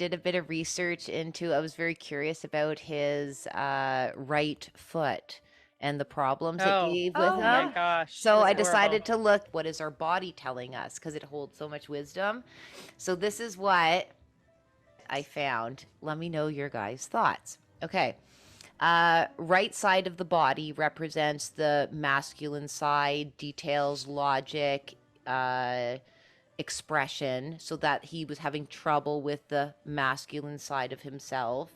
did a bit of research I was very curious about his right foot and the problems it Oh, gave with oh my him. gosh, it So was I horrible. decided to look, what is our body telling us? Because it holds so much wisdom. So this is what I found. Let me know your guys' thoughts. Okay. Right side of the body represents the masculine side, details, logic, uh, expression, so that he was having trouble with the masculine side of himself.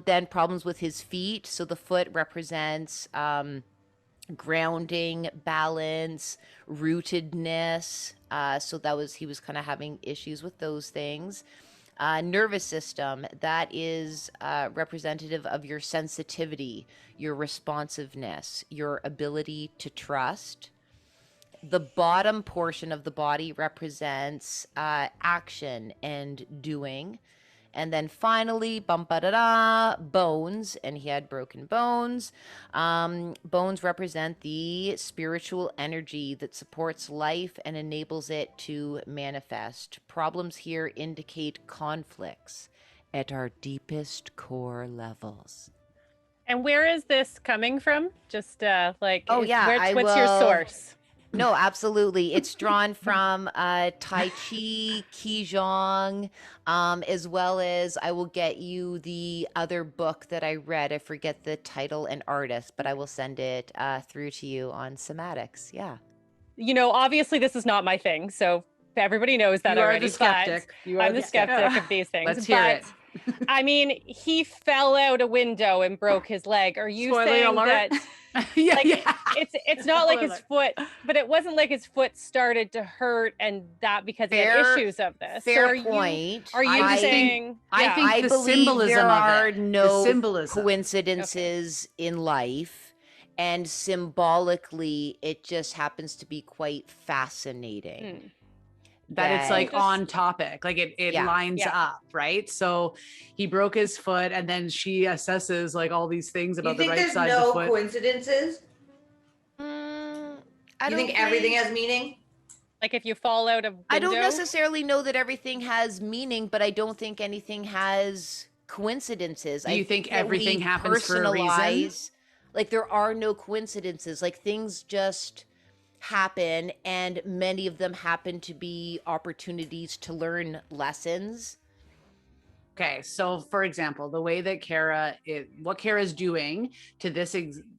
Then problems with his feet. So the foot represents grounding, balance, rootedness. So he was kind of having issues with those things. Nervous system, that is representative of your sensitivity, your responsiveness, your ability to trust. The bottom portion of the body represents action and doing. And then finally, bum ba da da, bones, and he had broken bones. Bones represent the spiritual energy that supports life and enables it to manifest. Problems here indicate conflicts at our deepest core levels. And where is this coming from? Just Oh yeah, I what's your will. source? No, absolutely. It's drawn from Tai Chi, Qigong, as well as I will get you the other book that I read. I forget the title and artist, but I will send it through to you on somatics. Yeah. Obviously this is not my thing, so everybody knows that You are the already, but skeptic. You are I'm the the skeptic. skeptic of these things. Let's hear it. I mean, he fell out a window and broke his leg. Are you Spoiler saying alert. that Yeah, like yeah. it's not like his Spoiler. foot, but it wasn't like his foot started to hurt and that because he had Fair, issues of this. So fair point. are you I saying I yeah. think I the believe symbolism there of are it. The no symbolism. coincidences in life, and symbolically, it just happens to be quite fascinating. That it's like Just- on topic, like it Yeah. lines Yeah. up, right? So he broke his foot and then she assesses like all these things You about the think right there's side of no the foot. coincidences? I You don't think everything has meaning? like if you fall out a window. I don't necessarily know that everything has meaning, but I don't think anything has coincidences. Do you think that everything we happens for a reason? personalize- Like there are no coincidences. Like things just happen, and many of them happen to be opportunities to learn lessons. Okay, so for example, the way that what Kara's doing to this,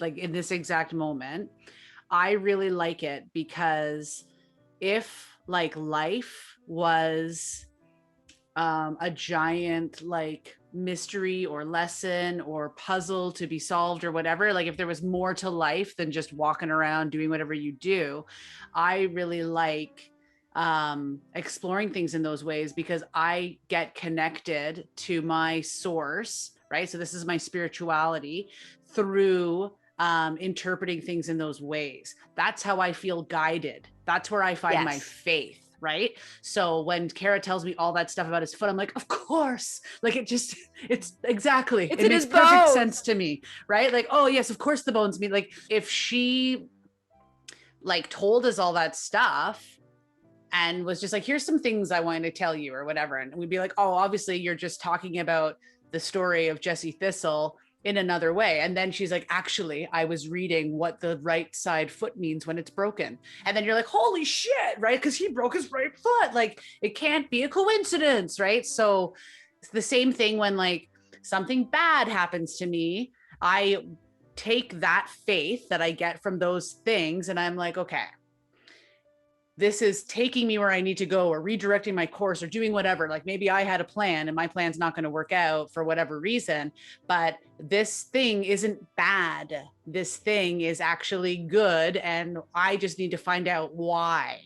like in this exact moment, I really like it because if like life was a giant like mystery or lesson or puzzle to be solved or whatever, like if there was more to life than just walking around doing whatever you do, I really like exploring things in those ways because I get connected to my source, right? So this is my spirituality through interpreting things in those ways. That's how I feel guided. That's where I find my Yes. faith. Right. So when Kara tells me all that stuff about his foot, I'm like, of course, like it's exactly, It's it in makes his perfect bones. sense to me. Right. Like, oh yes, of course the bones mean, like if she like told us all that stuff and was just like, here's some things I wanted to tell you or whatever. And we'd be like, oh, obviously you're just talking about the story of Jesse Thistle in another way. And then she's like, actually, I was reading what the right side foot means when it's broken. And then you're like, holy shit, right? Because he broke his right foot. Like it can't be a coincidence, right? So it's the same thing when like something bad happens to me. I take that faith that I get from those things and I'm like, okay, this is taking me where I need to go or redirecting my course or doing whatever. Like maybe I had a plan and my plan's not going to work out for whatever reason, but this thing isn't bad. This thing is actually good. And I just need to find out why.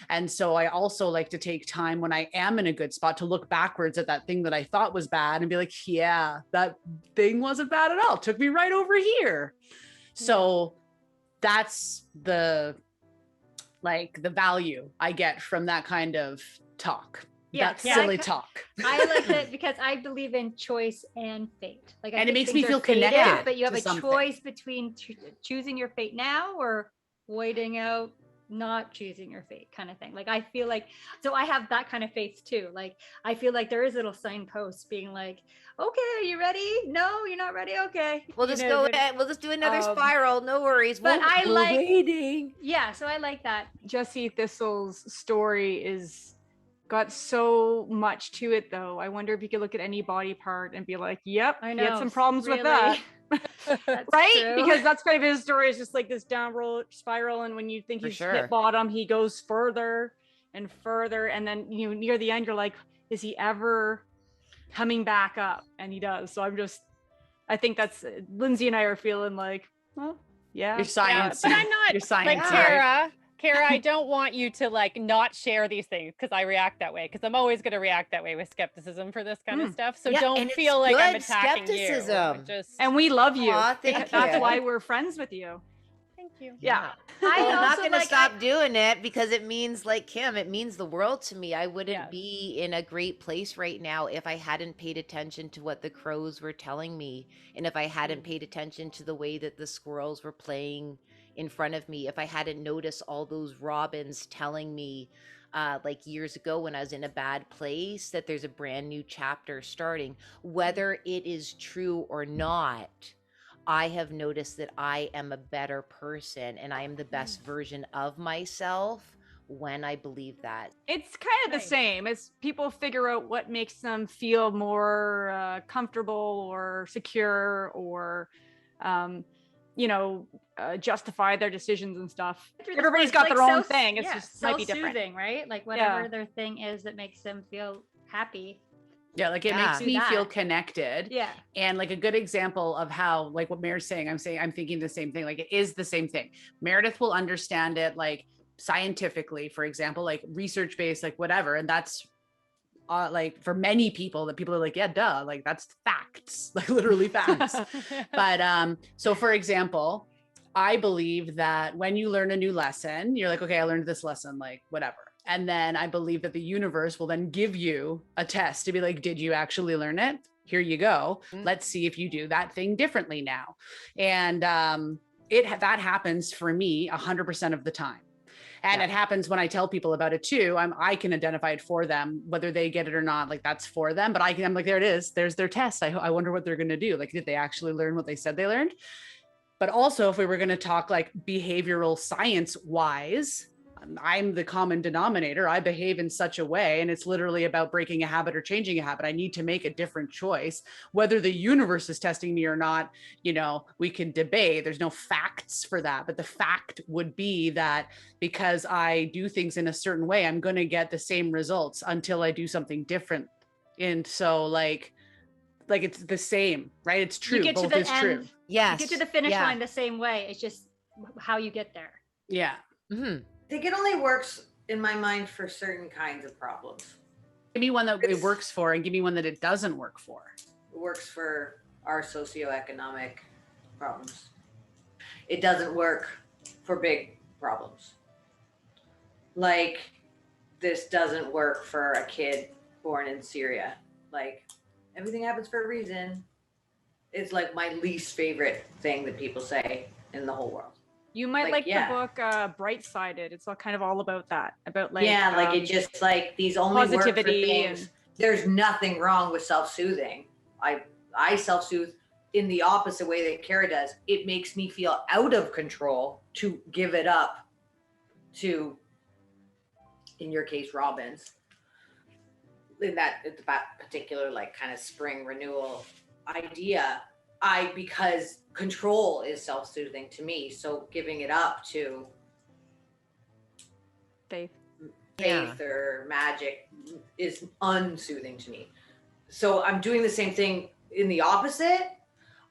And so I also like to take time when I am in a good spot to look backwards at that thing that I thought was bad and be like, yeah, that thing wasn't bad at all. It took me right over here. So that's the value I get from that kind of talk. Yeah, that silly talk. I like it because I believe in choice and fate. Like, I And it think makes me things feel are fated, connected but you have to a something. choice between choosing your fate now or waiting out not choosing your fate kind of thing. Like I feel like, so I have that kind of faith too. Like I feel like there is little signposts being like, okay, are you ready? No, you're not ready. Okay. We'll You just know, go but, ahead. We'll just do another spiral. No worries. but I we're like- waiting. yeah, so I like that. Jesse Thistle's story is got so much to it though. I wonder if you could look at any body part and be like, yep, I he know. had some problems with really. that. That's Right? true. Because that's kind of his story, is just like this downward spiral, and when you think For he's sure. hit bottom, he goes further and further, and then near the end you're like, is he ever coming back up? And he does. So I think that's Lindsay and I are feeling like, well, yeah. Your science. But I'm not Your science. like right? Kara, I don't want you to like not share these things because I react that way, because I'm always going to react that way with skepticism for this kind of stuff. So Yeah, don't and feel it's like I'm good attacking skepticism. you. And we love you. Aw, thank That's you. why we're friends with you. Thank you. Yeah. Well, I'm not also going to like- stop doing it because it means, like Kim, it means the world to me. I wouldn't Yes. be in a great place right now if I hadn't paid attention to what the crows were telling me, and if I hadn't paid attention to the way that the squirrels were playing in front of me, if I hadn't noticed all those robins telling me like years ago when I was in a bad place that there's a brand new chapter starting, whether it is true or not. I have noticed that I am a better person and I am the best version of myself when I believe that. It's kind of the Nice. same as people figure out what makes them feel more comfortable or secure, or justify their decisions and stuff. Everybody's got Like their own self- thing. It's yeah, just might be different. self-soothing, right? Like whatever their thing is that makes them feel happy. Yeah, like it Yeah. makes Do me feel that. connected. Yeah. And like a good example of how, like what Mary's saying, I'm thinking the same thing. Like it is the same thing. Meredith will understand it like scientifically, for example, like research based, like whatever. And that's like for many people that people are like, yeah, duh, like that's facts, like literally facts. But so for example, I believe that when you learn a new lesson, you're like, okay, I learned this lesson, like whatever. And then I believe that the universe will then give you a test to be like, did you actually learn it? Here you go. Let's see if you do that thing differently now. And that happens for me 100% of the time. And it happens when I tell people about it too. I can identify it for them, whether they get it or not. Like that's for them. But I'm like, there it is. There's their test. I wonder what they're going to do. Like, did they actually learn what they said they learned? But also, if we were going to talk like behavioral science wise, I'm the common denominator. I behave in such a way, and it's literally about breaking a habit or changing a habit. I need to make a different choice. Whether the universe is testing me or not, we can debate. There's no facts for that. But the fact would be that because I do things in a certain way, I'm going to get the same results until I do something different. And so like it's the same, right? It's true. You get to Both the is true. end. Yes. You get to the finish Yeah. line the same way. It's just how you get there. Yeah. Mhm. I think it only works in my mind for certain kinds of problems. Give me one that it works for and give me one that it doesn't work for. It works for our socioeconomic problems. It doesn't work for big problems. Like, this doesn't work for a kid born in Syria. Like, everything happens for a reason. It's like my least favorite thing that people say in the whole world. You might like yeah. the book Bright Sided. It's all kind of all about that. About like yeah, like it just like these only work for positivity things. and- There's nothing wrong with self-soothing. I self-soothe in the opposite way that Kara does. It makes me feel out of control to give it up to, in your case, Robin's. In that particular like kind of spring renewal idea, because control is self-soothing to me. So giving it up to faith. faith or magic is unsoothing to me. So I'm doing the same thing in the opposite.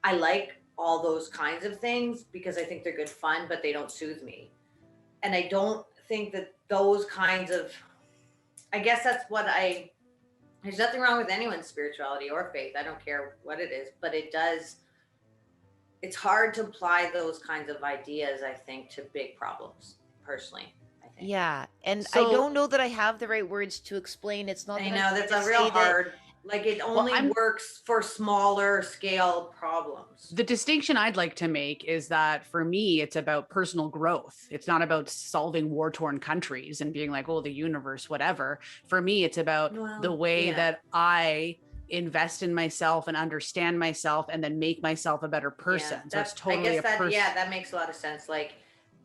I like all those kinds of things because I think they're good fun, but they don't soothe me. And I don't think that those kinds of, I guess that's what there's nothing wrong with anyone's spirituality or faith. I don't care what it is, but it's hard to apply those kinds of ideas, I think, to big problems, personally. Yeah. And I So- don't know that I have the right words to explain. It's not I that I'm know trying that's to a real say that hard. Like it only works for smaller scale problems. The distinction I'd like to make is that for me, it's about personal growth. It's not about solving war-torn countries and being like, oh, the universe, whatever. For me, it's about the way that I invest in myself and understand myself and then make myself a better person. So it's totally that makes a lot of sense. Like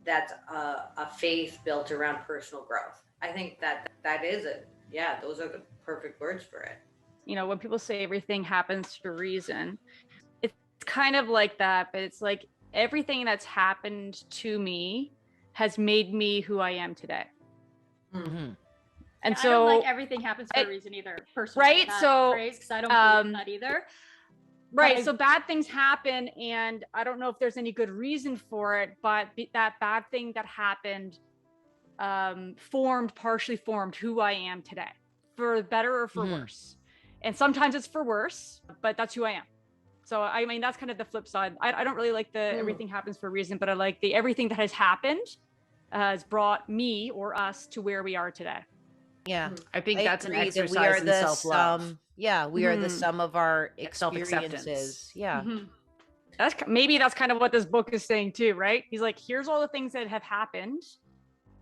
that's a faith built around personal growth. I think that is it. Yeah, those are the perfect words for it. You know, when people say everything happens for a reason, it's kind of like that, but it's like everything that's happened to me has made me who I am today. Mm-hmm. And I so don't like everything happens for a reason either, personally. Right? So because I don't believe that either. Right. So bad things happen, and I don't know if there's any good reason for it, but that bad thing that happened partially formed who I am today, for better or for worse. And sometimes it's for worse, but that's who I am. So, I mean, that's kind of the flip side. I don't really like the everything happens for a reason, but I like the everything that has happened has brought me or us to where we are today. Yeah. I think that's an exercise we are in the self-love. we are the sum of our experiences. Self-acceptance. Yeah. Maybe that's kind of what this book is saying too, right? He's like, here's all the things that have happened.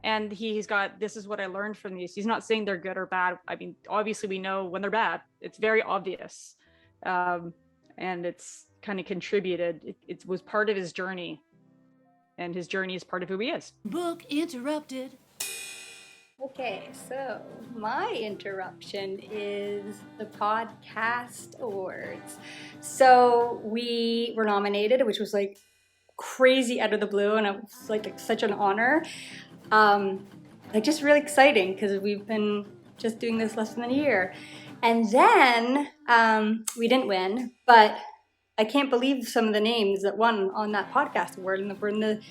And he's got, this is what I learned from these. He's not saying they're good or bad. I mean, obviously we know when they're bad. It's very obvious. And it's kind of contributed. It was part of his journey. And his journey is part of who he is. Book interrupted. Okay, so my interruption is the podcast awards. So we were nominated, which was like crazy out of the blue, and it was like such an honor. Like just really exciting because we've been just doing this less than a year. And then we didn't win, but I can't believe some of the names that won on that podcast award, and we're in the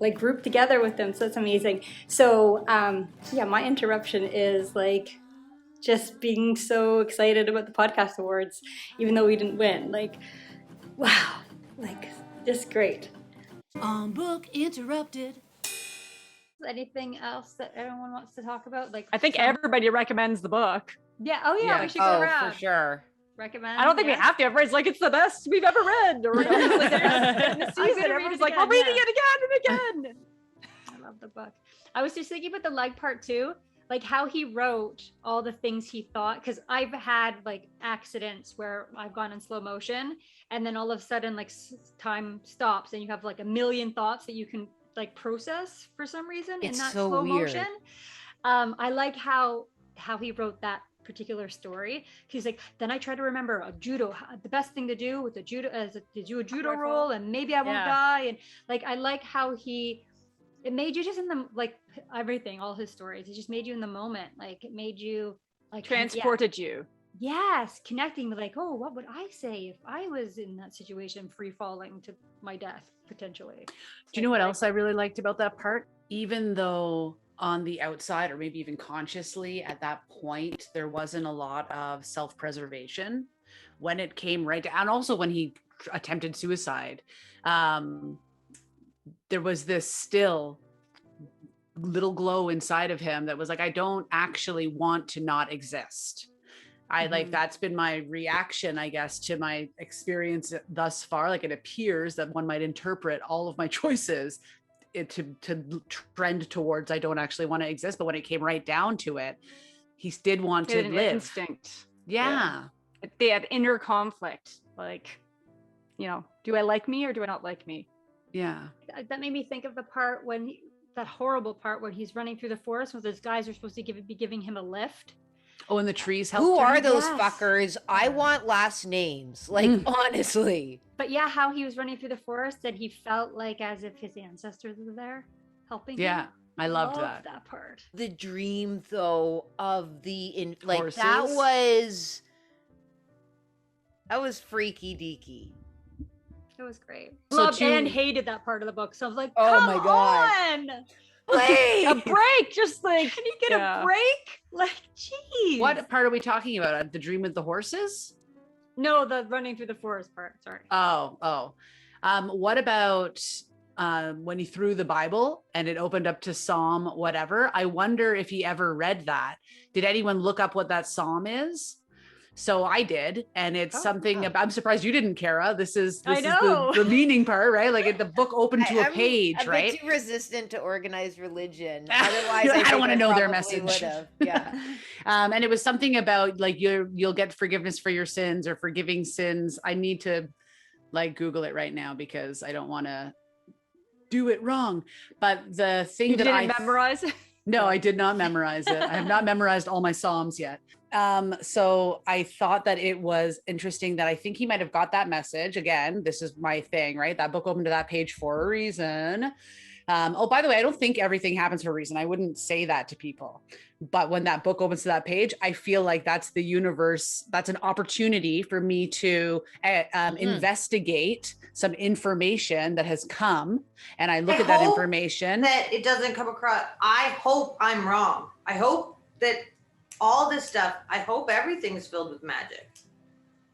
like group together with them, so that's amazing. So my interruption is like just being so excited about the podcast awards, even though we didn't win. Like, wow, like just great. Book interrupted. Anything else that everyone wants to talk about? Like, I think everybody recommends the book. Yeah. Oh yeah. We should go around. For sure. Recommend. I don't think we have to. Everybody's like, it's the best we've ever read. Or like, in the season, everybody's like, we're reading it again and again. I love the book. I was just thinking about the leg part too, like how he wrote all the things he thought. Because I've had like accidents where I've gone in slow motion, and then all of a sudden like time stops, and you have like a million thoughts that you can like process for some reason in that so slow weird. motion. I like how he wrote that particular story. He's like, then I try to remember a judo, the best thing to do with the judo is to do a judo roll, and maybe I won't die. And like, I like how it made you just in the, like everything, all his stories, it just made you in the moment. Like it made you like transported you. Yes. Connecting with like, oh, what would I say if I was in that situation, free falling to my death potentially? Do you know what else I really liked about that part? Even though on the outside, or maybe even consciously at that point, there wasn't a lot of self-preservation when it came right down. And also when he attempted suicide, there was this still little glow inside of him that was like, I don't actually want to not exist. Like, that's been my reaction, I guess, to my experience thus far. Like, it appears that one might interpret all of my choices to trend towards I don't actually want to exist. But when it came right down to it, he did want to live. Instinct. Yeah. They had inner conflict. Like, you know, do I like me or do I not like me? Yeah. That made me think of the part when that horrible part when he's running through the forest when those guys are supposed to be giving him a lift. Oh, and the trees helped. Who him? are those fuckers? I want last names. Like, honestly. But yeah, how he was running through the forest and he felt like as if his ancestors were there helping him. Yeah, I loved Loved that part. The dream, though, of the Horses? that was freaky deaky. It was great. So Loved and hated that part of the book. So I was like, Oh come my God. on! Please! A break, just like, Can you get a break? Like, geez. What part are we talking about? The dream with the horses? No, the running through the forest part. Sorry. What about when he threw the Bible and it opened up to Psalm whatever? I wonder if he ever read that. Did anyone look up what that Psalm is? So I did, and it's Oh, something about, I'm surprised you didn't, Kara. This is I know. the meaning part, right? Like the book opened to a I'm page, a right? bit too resistant to organized religion. Otherwise, You're like, I don't think want to know their probably message. would've. Yeah. And it was something about like you'll get forgiveness for your sins or forgiving sins. I need to like Google it right now because I don't want to do it wrong. But the thing You that didn't memorize it? no, I did not memorize it. I have not memorized all my Psalms yet. So I thought that it was interesting that I think he might have got that message. Again, this is my thing, right? That book opened to that page for a reason. Oh, by the way, I don't think everything happens for a reason. I wouldn't say that to people. But when that book opens to that page, I feel like that's the universe. That's an opportunity for me to investigate some information that has come. And I look at that information. That it doesn't come across. I hope I'm wrong. I hope that all this stuff, I hope everything is filled with magic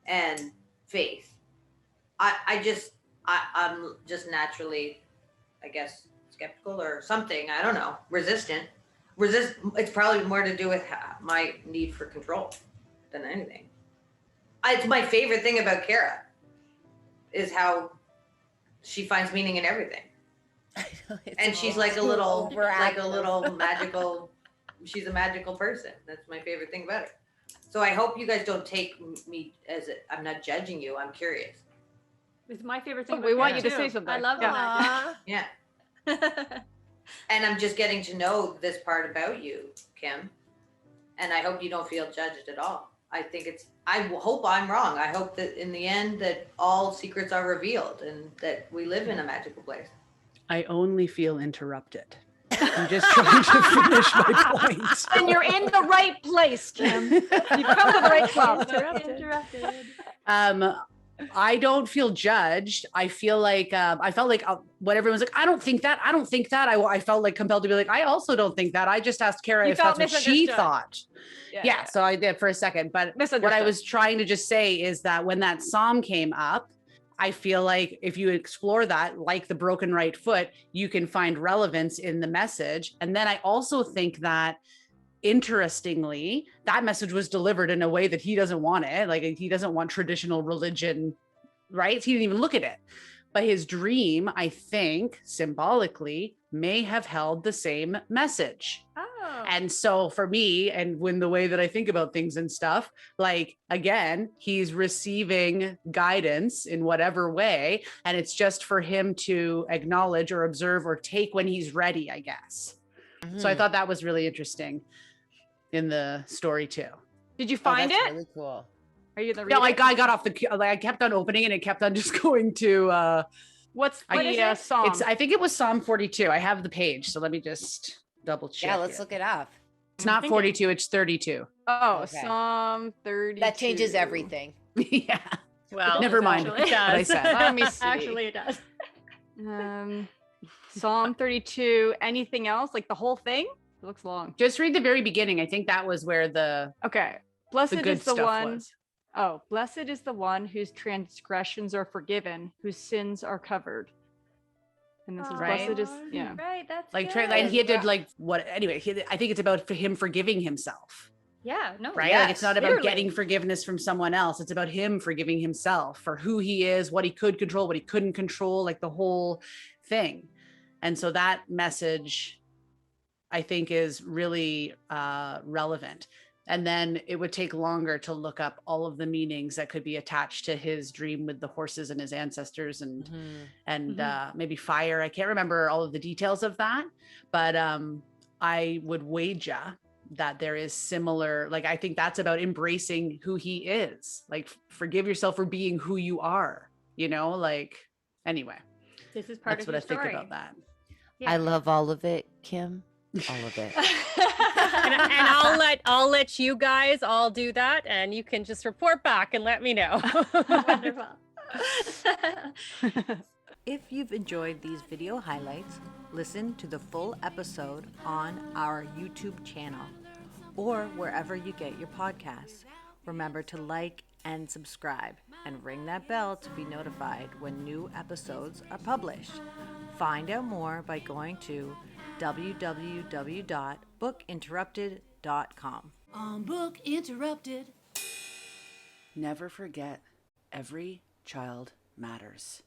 and faith. I'm just naturally, I guess, skeptical or something. I don't know. Resistant. It's probably more to do with my need for control than anything. It's my favorite thing about Kara is how she finds meaning in everything. And she's like a little magical, she's a magical person. That's my favorite thing about her. So I hope you guys don't take me as I'm not judging you. I'm curious. It's my favorite thing. We want Kara, you to too. say something. I love that. Yeah. And I'm just getting to know this part about you, Kim. And I hope you don't feel judged at all. I hope I'm wrong. I hope that in the end that all secrets are revealed and that we live in a magical place. I only feel interrupted. I'm just trying to finish my point. And you're in the right place, Kim. You've come to the right club. Interrupted. I don't feel judged. I feel like I felt like when everyone's like, I don't think that. I felt like compelled to be like, I also don't think that. I just asked Kara You if that's felt what she misunderstood. thought. Yeah, so I did for a second. But what I Misunderstood. was trying to just say is that when that psalm came up, I feel like if you explore that, like the broken right foot, you can find relevance in the message. And then I also think that interestingly, that message was delivered in a way that he doesn't want it. Like he doesn't want traditional religion, right? He didn't even look at it. But his dream, I think, symbolically, may have held the same message. Oh. And so for me, and when the way that I think about things and stuff, like, again, he's receiving guidance in whatever way. And it's just for him to acknowledge or observe or take when he's ready, I guess. So I thought that was really interesting in the story too. Did you find it? Really cool. Are you the No, reader? I got off I kept on opening and it kept on just going to, What is it? Song? I think it was Psalm 42. I have the page. So let me just double check. Yeah, let's look it up. It's not 42, it's 32. Oh, Okay. Psalm 32. That changes everything. Yeah. Well, Never mind actually, it what I does. said. Let me see. Actually, it does. Psalm 32. Anything else? Like the whole thing? It looks long. Just read the very beginning. I think that was where the Okay. Blessed good is the stuff one. was. Oh, blessed is the one whose transgressions are forgiven, whose sins are covered. And this is Right. blessed is yeah. Right, that's like, good. and he did like what, anyway, I think it's about for him forgiving himself, Yeah, no. right? Yes, Like it's not about clearly. getting forgiveness from someone else. It's about him forgiving himself for who he is, what he could control, what he couldn't control, like the whole thing. And so that message, I think, is really relevant. And then it would take longer to look up all of the meanings that could be attached to his dream with the horses and his ancestors and maybe fire. I can't remember all of the details of that, but I would wager that there is similar, like, I think that's about embracing who he is. Like, forgive yourself for being who you are, you know, like, anyway, This is part that's of what I your story. think about that. Yeah. I love all of it, Kim. All of it. and I'll let you guys all do that, and you can just report back and let me know. Wonderful. If you've enjoyed these video highlights, listen to the full episode on our YouTube channel or wherever you get your podcasts. Remember to like and subscribe and ring that bell to be notified when new episodes are published. Find out more by going to www.bookinterrupted.com. Book Interrupted. Never forget, every child matters.